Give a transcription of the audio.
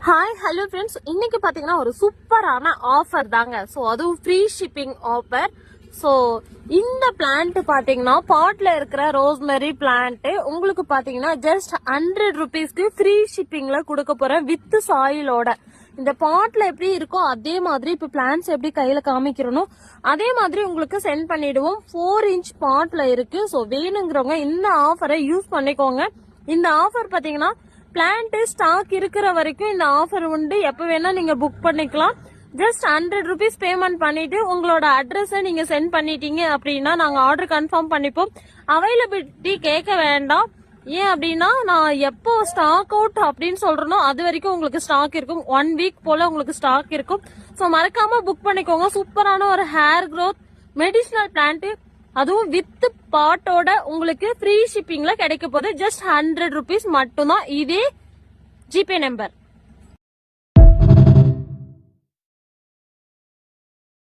Hi hello friends, இன்னைக்கு பாத்தீங்கன்னா ஒரு சூப்பரான ஆஃபர் தாங்க. ஸோ அதுவும் ஃப்ரீ ஷிப்பிங் ஆஃபர். ஸோ இந்த பிளான்ட் பாத்தீங்கன்னா பாட்ல இருக்கிற ரோஸ்மெரி பிளான்ட் உங்களுக்கு பாத்தீங்கன்னா ஜஸ்ட் 100 ருபீஸ்க்கு ஃப்ரீ ஷிப்பிங்ல கொடுக்க போறேன் வித் சாயிலோட. இந்த பாட்ல எப்படி இருக்கோ அதே மாதிரி இப்ப பிளான்ட்ஸ் எப்படி கையில காமிக்கிறனோ அதே மாதிரி உங்களுக்கு சென்ட் பண்ணிடுவோம். 4 இன்ச் பாட்ல இருக்கு. ஸோ வேணுங்கிறவங்க இந்த ஆஃபரை யூஸ் பண்ணிக்கோங்க. இந்த ஆஃபர் பாத்தீங்கன்னா பிளான்ட் ஸ்டாக் இருக்கிற வரைக்கும் இந்த ஆஃபர் உண்டு. எப்ப வேணா நீங்க புக் பண்ணிக்கலாம். ஜஸ்ட் 100 ருபீஸ் பேமெண்ட் பண்ணிட்டு உங்களோட அட்ரஸ் நீங்க சென்ட் பண்ணிட்டீங்க அப்படின்னா நாங்க ஆர்டர் கன்ஃபார்ம் பண்ணிப்போம். அவைலபிலிட்டி கேட்க வேண்டாம். ஏன் அப்படின்னா நான் எப்போ ஸ்டாக் அவுட் அப்படின்னு சொல்றேனோ அது வரைக்கும் உங்களுக்கு ஸ்டாக் இருக்கும். 1 வீக் போல உங்களுக்கு ஸ்டாக் இருக்கும். ஸோ மறக்காம புக் பண்ணிக்கோங்க. சூப்பரான ஒரு ஹேர் க்ரோத் மெடிசினல் பிளான்ட், அதுவும் வித் பாட்டோட உங்களுக்கு ஃப்ரீ ஷிப்பிங்ல கிடைக்க போகுது. ஜஸ்ட் 100 ருபீஸ் மட்டும்தான். இதே ஜிபே நம்பர்